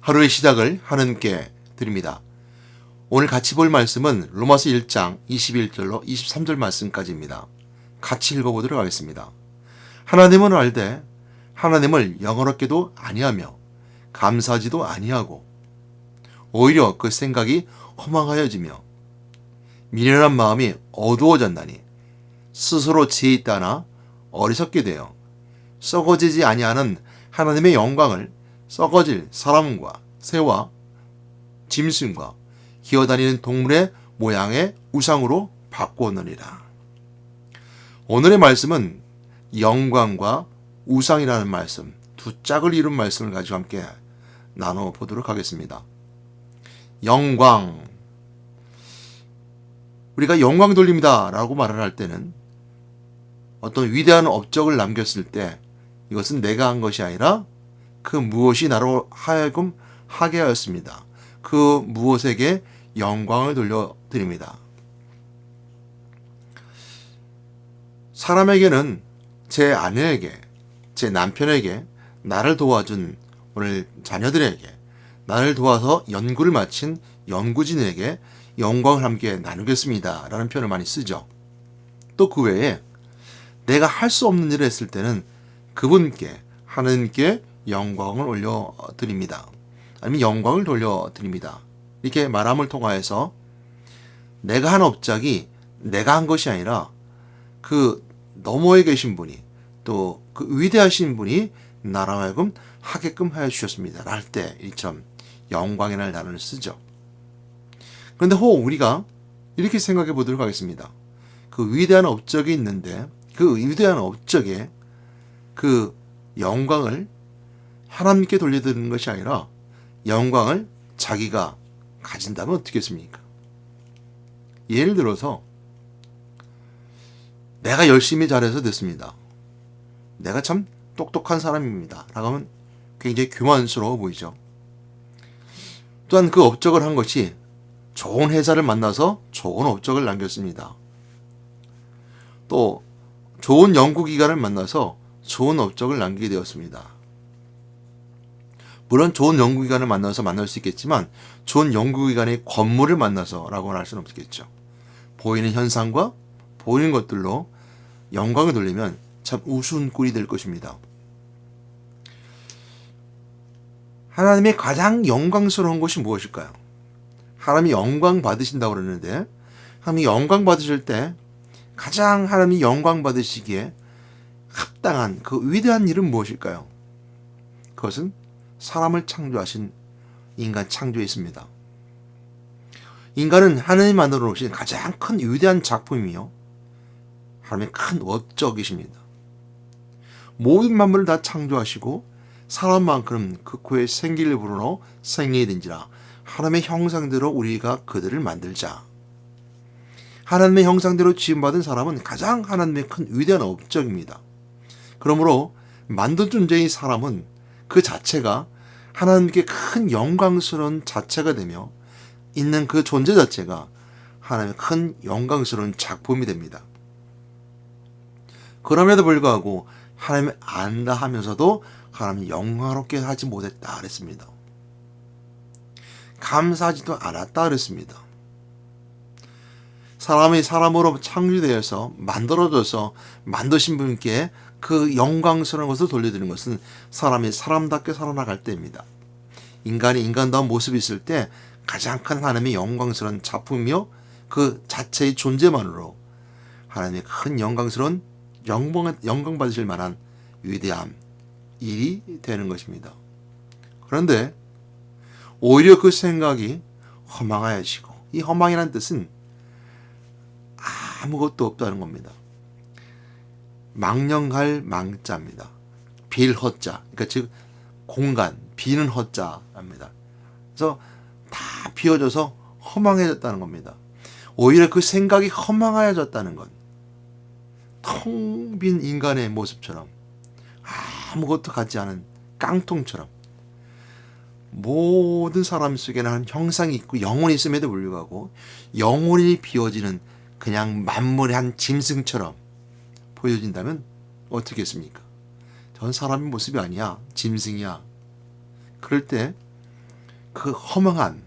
하루의 시작을 하나님께 드립니다. 오늘 같이 볼 말씀은 로마서 1장 21절로 23절 말씀까지입니다. 같이 읽어보도록 하겠습니다. 하나님은 알되 하나님을 영어롭게도 아니하며 감사하지도 아니하고 오히려 그 생각이 허망하여지며 미련한 마음이 어두워졌나니 스스로 지혜 따나 어리석게 되어 썩어지지 아니하는 하나님의 영광을 썩어질 사람과 새와 짐승과 기어다니는 동물의 모양의 우상으로 바꾸었느니라. 오늘의 말씀은 영광과 우상이라는 말씀, 두 짝을 이룬 말씀을 가지고 함께 나눠보도록 하겠습니다. 영광. 우리가 영광 돌립니다 라고 말을 할 때는 어떤 위대한 업적을 남겼을 때 이것은 내가 한 것이 아니라 그 무엇이 나로 하여금 하게 하였습니다. 그 무엇에게 영광을 돌려드립니다. 사람에게는 제 아내에게, 제 남편에게, 나를 도와준 오늘 자녀들에게, 나를 도와서 연구를 마친 연구진에게 영광을 함께 나누겠습니다 라는 표현을 많이 쓰죠. 또 그 외에 내가 할 수 없는 일을 했을 때는 그분께, 하나님께 영광을 올려드립니다. 아니면 영광을 돌려드립니다. 이렇게 말함을 통하여서 내가 한 업적이 내가 한 것이 아니라 그 너머에 계신 분이, 또 그 위대하신 분이 나로 하여금 하게끔 하여 주셨습니다 할 때 이처럼 영광의 날 단어를 쓰죠. 그런데 혹 우리가 이렇게 생각해 보도록 하겠습니다. 그 위대한 업적이 있는데 그 위대한 업적에 그 영광을 하나님께 돌려드리는 것이 아니라 영광을 자기가 가진다면 어떻겠습니까? 예를 들어서 내가 열심히 잘해서 됐습니다. 내가 참 똑똑한 사람입니다 라고 하면 굉장히 교만스러워 보이죠. 또한 그 업적을 한 것이 좋은 회사를 만나서 좋은 업적을 남겼습니다. 또 좋은 연구기관을 만나서 좋은 업적을 남기게 되었습니다. 물론 좋은 연구기관을 만나서 만날 수 있겠지만 좋은 연구기관의 건물을 만나서 라고는 할 수는 없겠죠. 보이는 현상과 보이는 것들로 영광을 돌리면 참 우스운 꼴이 될 것입니다. 하나님의 가장 영광스러운 것이 무엇일까요? 하나님이 영광 받으신다고 그러는데 하나님이 영광 받으실 때 가장 하나님이 영광 받으시기에 합당한 그 위대한 일은 무엇일까요? 그것은 사람을 창조하신 인간 창조에 있습니다. 인간은 하나님 만들어 오신 가장 큰 위대한 작품이며 하나님의 큰 업적이십니다. 모든 만물을 다 창조하시고 사람만큼 그 코에 생기를 불어넣어 생명이 된지라 하나님의 형상대로 우리가 그들을 만들자. 하나님의 형상대로 지음받은 사람은 가장 하나님의 큰 위대한 업적입니다. 그러므로 만든 존재의 사람은 그 자체가 하나님께 큰 영광스러운 자체가 되며 있는 그 존재 자체가 하나님의 큰 영광스러운 작품이 됩니다. 그럼에도 불구하고 하나님을 안다 하면서도 하나님이 영광롭게 하지 못했다 그랬습니다. 감사하지도 않았다 그랬습니다. 사람이 사람으로 창조되어서 만들어져서 만드신 분께 그 영광스러운 것을 돌려드리는 것은 사람이 사람답게 살아나갈 때입니다. 인간이 인간다운 모습이 있을 때 가장 큰 하나님의 영광스러운 작품이며 그 자체의 존재만으로 하나님의 큰 영광스러운 영광 받으실 만한 위대한 일이 되는 것입니다. 그런데 오히려 그 생각이 허망하여지고, 이 허망이라는 뜻은 아무것도 없다는 겁니다. 망령할 망자입니다. 빌 허자, 그러니까 즉 공간, 비는 허자입니다. 그래서 다 비워져서 허망해졌다는 겁니다. 오히려 그 생각이 허망하여졌다는 건 텅 빈 인간의 모습처럼 아무것도 갖지 않은 깡통처럼 모든 사람 속에는 한 형상이 있고 영혼이 있음에도 불구하고 영혼이 비워지는 그냥 만물의 한 짐승처럼 보여진다면 어떻겠습니까? 전 사람의 모습이 아니야. 짐승이야. 그럴 때 그 허망한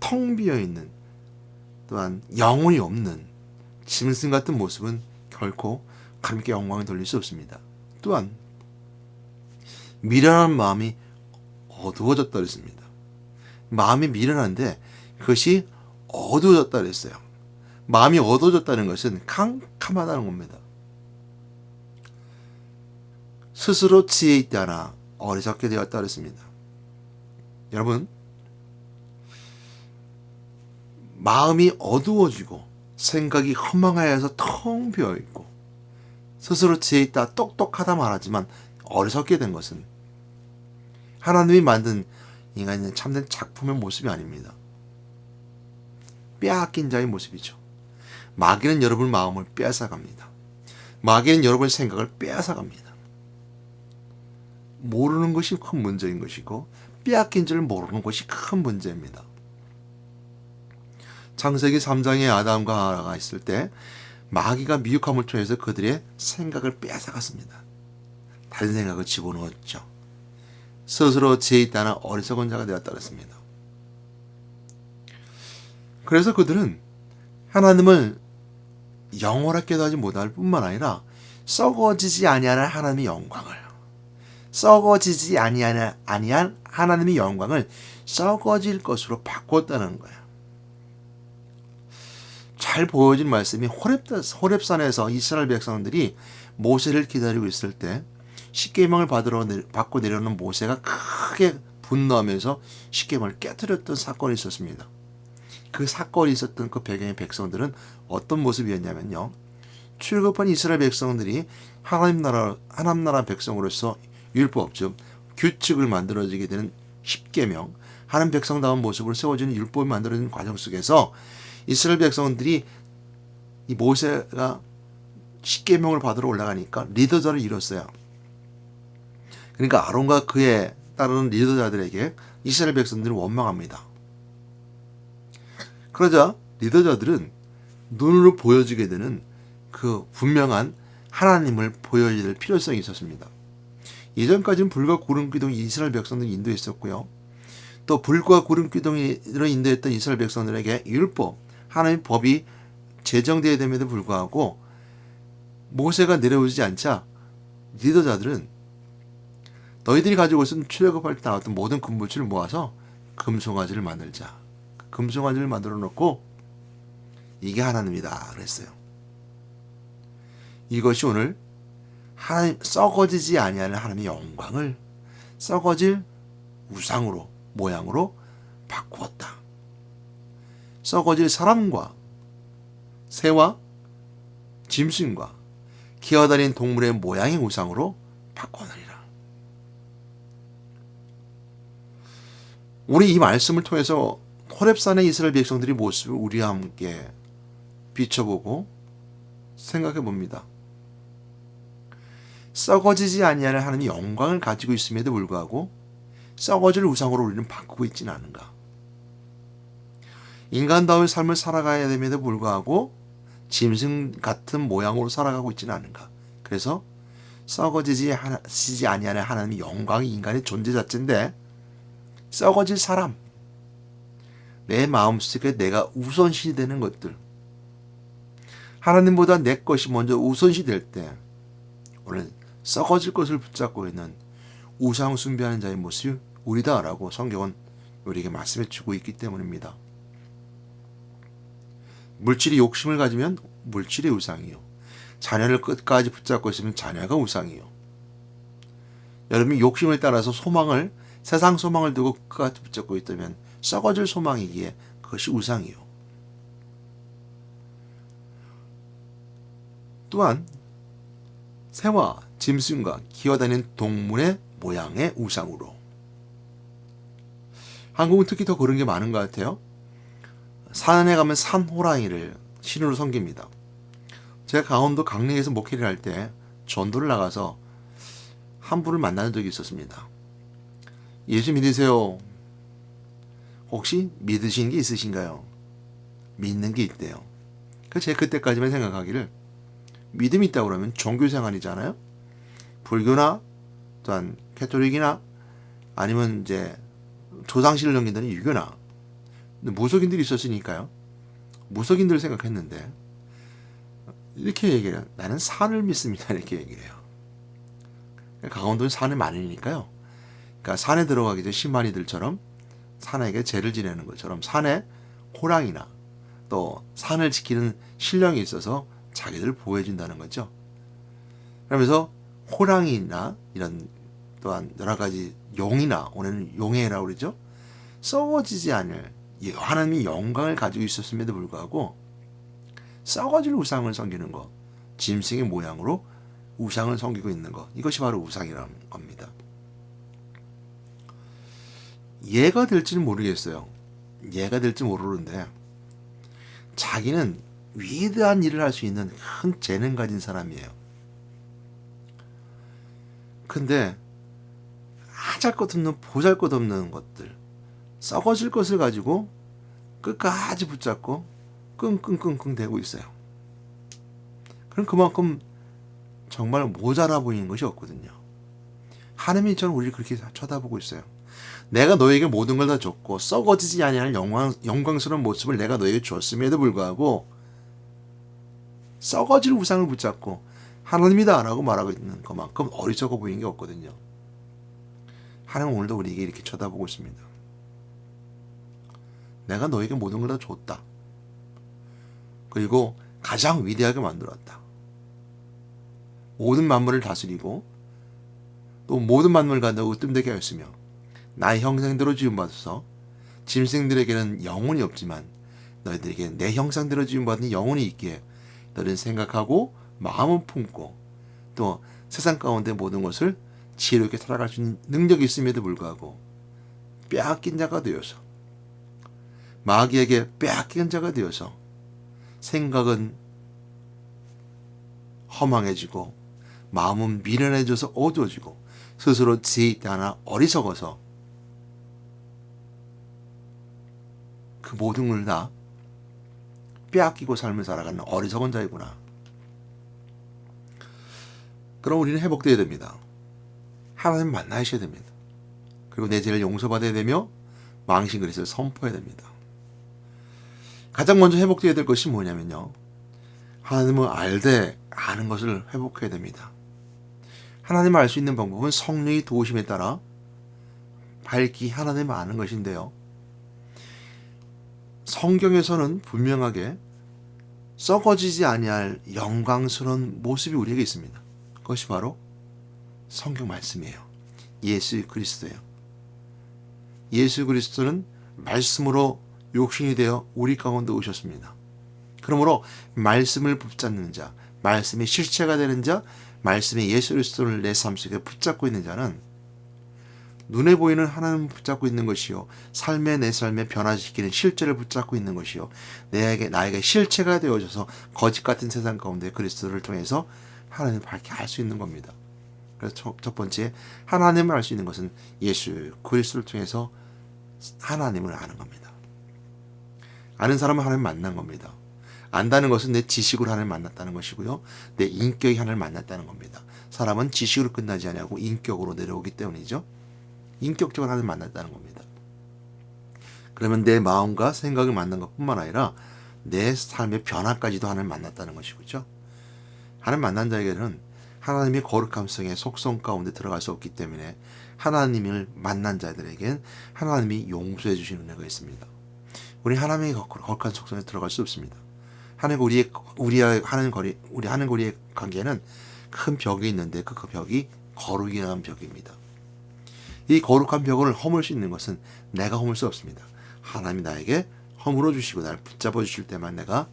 텅 비어있는 또한 영혼이 없는 짐승 같은 모습은 결코 하나님께 영광을 돌릴 수 없습니다. 또한 미련한 마음이 어두워졌다 그랬습니다. 마음이 미련한데 그것이 어두워졌다 그랬어요. 마음이 어두워졌다는 것은 캄캄하다는 겁니다. 스스로 지혜 있지 않아 어리석게 되었다 그랬습니다. 여러분, 마음이 어두워지고 생각이 허망하여서 텅 비어있고 스스로 지혜 있다 똑똑하다 말하지만 어리석게 된 것은 하나님이 만든 인간의 참된 작품의 모습이 아닙니다. 빼앗긴 자의 모습이죠. 마귀는 여러분 마음을 빼앗아갑니다. 마귀는 여러분의 생각을 빼앗아갑니다. 모르는 것이 큰 문제인 것이고 빼앗긴 줄 모르는 것이 큰 문제입니다. 창세기 3장에 아담과 하와가 있을 때 마귀가 미혹함을 통해서 그들의 생각을 빼앗아갔습니다. 다른 생각을 집어넣었죠. 스스로 지혜 있다는 어리석은 자가 되었다 그랬습니다. 그래서 그들은 하나님을 영원하게도 하지 못할 뿐만 아니라 썩어지지 아니하는 하나님의 영광을, 썩어지지 아니한 하나님의 영광을 썩어질 것으로 바꿨다는 거예요. 잘 보여진 말씀이 호렙산에서 이스라엘 백성들이 모세를 기다리고 있을 때 십계명을 받고 내려오는 모세가 크게 분노하면서 십계명을 깨뜨렸던 사건이 있었습니다. 그 사건이 있었던 그 배경의 백성들은 어떤 모습이었냐면요. 출애굽한 이스라엘 백성들이 하나님 나라 백성으로서 율법, 즉 규칙을 만들어지게 되는 십계명, 하나님 백성다운 모습으로 세워지는 율법이 만들어지는 과정 속에서 이스라엘 백성들이 이 모세가 십계명을 받으러 올라가니까 리더자를 잃었어요. 그러니까 아론과 그에 따르는 리더자들에게 이스라엘 백성들은 원망합니다. 그러자 리더자들은 눈으로 보여지게 되는 그 분명한 하나님을 보여야 될 필요성이 있었습니다. 이전까지는 불과 구름기둥이 이스라엘 백성들이 인도했었고요. 또 불과 구름기둥으로 인도했던 이스라엘 백성들에게 율법, 하나님의 법이 제정되어야 됨에도 불구하고 모세가 내려오지 않자 리더자들은 너희들이 가지고 있는 출애굽할 때 나왔던 모든 금불치를 모아서 금송아지를 만들자. 금송아지를 만들어 놓고 이게 하나님이다 그랬어요. 이것이 오늘 하나님 썩어지지 아니하는 하나님의 영광을 썩어질 우상으로 모양으로 바꾸었다. 썩어질 사람과 새와 짐승과 기어다니는 동물의 모양의 우상으로 바꿔놓으리라. 우리 이 말씀을 통해서 호렙산의 이스라엘 백성들의 모습을 우리와 함께 비춰보고 생각해 봅니다. 썩어지지 아니하는 하나님의 영광을 가지고 있음에도 불구하고 썩어질 우상으로 우리는 바꾸고 있지는 않은가. 인간다운 삶을 살아가야 됨에도 불구하고 짐승 같은 모양으로 살아가고 있지는 않은가. 그래서 썩어지지 아니하는 하나님의 영광이 인간의 존재 자체인데 썩어질 사람, 내 마음속에 내가 우선시 되는 것들, 하나님보다 내 것이 먼저 우선시 될 때 오늘 썩어질 것을 붙잡고 있는 우상 숭배하는 자의 모습이 우리다라고 성경은 우리에게 말씀해 주고 있기 때문입니다. 물질이 욕심을 가지면 물질의 우상이요, 자녀를 끝까지 붙잡고 있으면 자녀가 우상이요. 여러분이 욕심을 따라서 세상 소망을 두고 끝까지 붙잡고 있다면 썩어질 소망이기에 그것이 우상이요. 또한 새와 짐승과 기어다니는 동물의 모양의 우상으로. 한국은 특히 더 그런 게 많은 것 같아요. 산에 가면 산호랑이를 신으로 섬깁니다. 제가 강원도 강릉에서 목회를 할 때 전도를 나가서 한 분을 만나는 적이 있었습니다. 예수 믿으세요. 혹시 믿으시는 게 있으신가요? 믿는 게 있대요. 제가 그때까지만 생각하기를 믿음이 있다고 그러면 종교생활이잖아요. 불교나 또한 캐톨릭이나 아니면 이제 조상신을 넘긴다는 유교나 무속인들이 있었으니까요. 무속인들을 생각했는데 이렇게 얘기를 해요. 나는 산을 믿습니다. 이렇게 얘기를 해요. 강원도는 산이 많으니까요. 그러니까 산에 들어가기 전 신만이들처럼 산에게 제를 지내는 것처럼 산에 호랑이나 또 산을 지키는 신령이 있어서 자기들 보호해준다는 거죠. 그러면서 호랑이나 이런 또한 여러 가지 용이나 오늘은 용해라고 그러죠. 썩어지지 않을 하나님이 영광을 가지고 있었음에도 불구하고 썩어질 우상을 섬기는 것, 짐승의 모양으로 우상을 섬기고 있는 것, 이것이 바로 우상이라는 겁니다. 예가 될지는 모르겠어요. 예가 될지 모르는데 자기는 위대한 일을 할 수 있는 큰 재능 가진 사람이에요. 근데 하잘것없는 보잘것없는 것들, 썩어질 것을 가지고 끝까지 붙잡고 끙끙끙끙 대고 있어요. 그럼 그만큼 정말 모자라 보이는 것이 없거든요. 하나님이 저는 우리를 그렇게 쳐다보고 있어요. 내가 너에게 모든 걸 다 줬고 썩어지지 아니할 영광스러운 모습을 내가 너에게 줬음에도 불구하고 썩어질 우상을 붙잡고 하나님이다 라고 말하고 있는 것만큼 어리석어 보이는 게 없거든요. 하나님은 오늘도 우리에게 이렇게 쳐다보고 있습니다. 내가 너에게 모든 걸 다 줬다. 그리고 가장 위대하게 만들었다. 모든 만물을 다스리고 또 모든 만물을 가지고 으뜸되게 하였으며 나의 형상대로 지음받아서 짐승들에게는 영혼이 없지만 너희들에게 내 형상대로 지음받은 영혼이 있기에 너희는 생각하고 마음을 품고 또 세상 가운데 모든 것을 지혜롭게 살아갈 수 있는 능력이 있음에도 불구하고 빼앗긴 자가 되어서 마귀에게 빼앗긴 자가 되어서 생각은 허망해지고 마음은 미련해져서 어두워지고 스스로 지혜 있다 하나 어리석어서 그 모든 걸 다 빼앗기고 삶을 살아가는 어리석은 자이구나. 그럼 우리는 회복되어야 됩니다. 하나님 만나셔야 됩니다. 그리고 내 죄를 용서받아야 되며 망신 그리스도를 선포해야 됩니다. 가장 먼저 회복되어야 될 것이 뭐냐면요. 하나님을 알되 아는 것을 회복해야 됩니다. 하나님을 알 수 있는 방법은 성령의 도우심에 따라 밝히 하나님을 아는 것인데요. 성경에서는 분명하게 썩어지지 아니할 영광스러운 모습이 우리에게 있습니다. 그것이 바로 성경 말씀이에요. 예수 그리스도예요. 예수 그리스도는 말씀으로 육신이 되어 우리 가운데 오셨습니다. 그러므로 말씀을 붙잡는 자, 말씀의 실체가 되는 자, 말씀의 예수 그리스도를 내 삶 속에 붙잡고 있는 자는 눈에 보이는 하나님을 붙잡고 있는 것이요, 내 삶에 변화시키는 실제를 붙잡고 있는 것이요, 나에게 실체가 되어져서 거짓 같은 세상 가운데 그리스도를 통해서 하나님을 밝게 알 수 있는 겁니다. 그래서 첫 번째 하나님을 알 수 있는 것은 예수 그리스도를 통해서 하나님을 아는 겁니다. 아는 사람은 하나님 만난 겁니다. 안다는 것은 내 지식으로 하나님 만났다는 것이고요, 내 인격이 하나님 만났다는 겁니다. 사람은 지식으로 끝나지 아니하고 인격으로 내려오기 때문이죠. 인격적으로 하나님 만났다는 겁니다. 그러면 내 마음과 생각을 만난 것뿐만 아니라 내 삶의 변화까지도 하나님 만났다는 것이죠. 하나님 만난 자에게는 하나님의 거룩함성의 속성 가운데 들어갈 수 없기 때문에 하나님을 만난 자들에겐 하나님이 용서해 주시는 은혜가 있습니다. 우리 하나님의 거룩한 속성에 들어갈 수 없습니다. 우리 하나님과의 관계는 큰 벽이 있는데 그 벽이 거룩이라는 벽입니다. 이 거룩한 벽을 허물 수 있는 것은 내가 허물 수 없습니다. 하나님이 나에게 허물어 주시고 나를 붙잡아 주실 때만 내가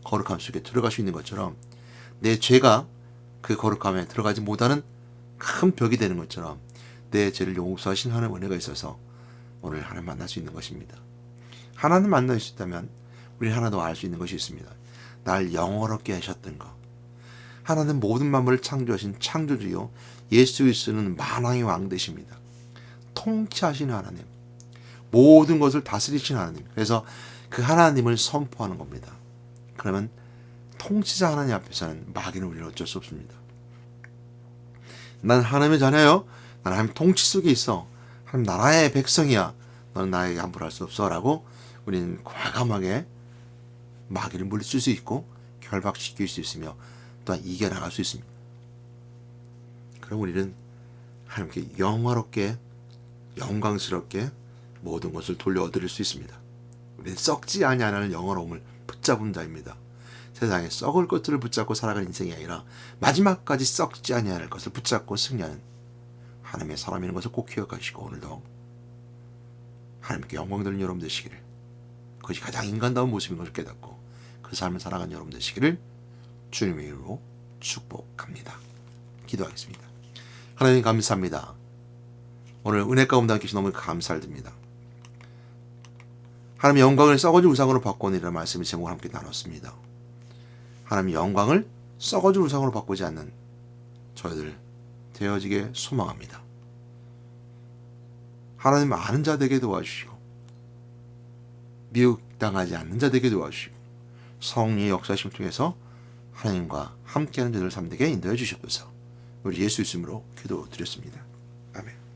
거룩함 속에 들어갈 수 있는 것처럼, 내 죄가 그 거룩함에 들어가지 못하는 큰 벽이 되는 것처럼 내 죄를 용서하신 하나님의 은혜가 있어서 오늘 하나님 만날 수 있는 것입니다. 하나님 만날 수 있다면 우리 하나 더 알 수 있는 것이 있습니다. 날 영원롭게 하셨던 것. 하나님 모든 만물을 창조하신 창조주요, 예수 그리스도는 만왕의 왕 되십니다. 통치하시는 하나님, 모든 것을 다스리시는 하나님. 그래서 그 하나님을 선포하는 겁니다. 그러면 통치자 하나님 앞에서는 마귀는 우리를 어쩔 수 없습니다. 난 하나님의 자녀요, 난 하나님 통치 속에 있어, 하나님 나라의 백성이야, 너는 나에게 함부로 할 수 없어 라고 우리는 과감하게 마귀를 물리칠 수 있고 결박시킬 수 있으며 또한 이겨나갈 수 있습니다. 그럼 우리는 하나님께 영화롭게 영광스럽게 모든 것을 돌려 얻을 수 있습니다. 우리는 썩지 아니하는 영화로움을 붙잡은 자입니다. 세상에 썩을 것들을 붙잡고 살아가는 인생이 아니라 마지막까지 썩지 아니할 것을 붙잡고 승리하는 하나님의 사람이라는 것을 꼭 기억하시고 오늘도 하나님께 영광 돌리는 여러분 되시기를, 그것이 가장 인간다운 모습인 것을 깨닫고 그 삶을 살아가는 여러분 되시기를 주님의 이름으로 축복합니다. 기도하겠습니다. 하나님 감사합니다. 오늘 은혜 가운데 함께 주신 너무 감사를 드립니다. 하나님의 영광을 썩어진 우상으로 바꿔내리라는 말씀의 제목을 함께 나눴습니다. 하나님의 영광을 썩어진 우상으로 바꾸지 않는 저희들 되어지게 소망합니다. 하나님 아는 자 되게 도와주시고 미혹당하지 않는 자 되게 도와주시고 성령의 역사심을 통해서 하나님과 함께하는 저들 삶 되게 인도해 주시옵소서. 우리 예수 이름으로 기도드렸습니다. 아멘.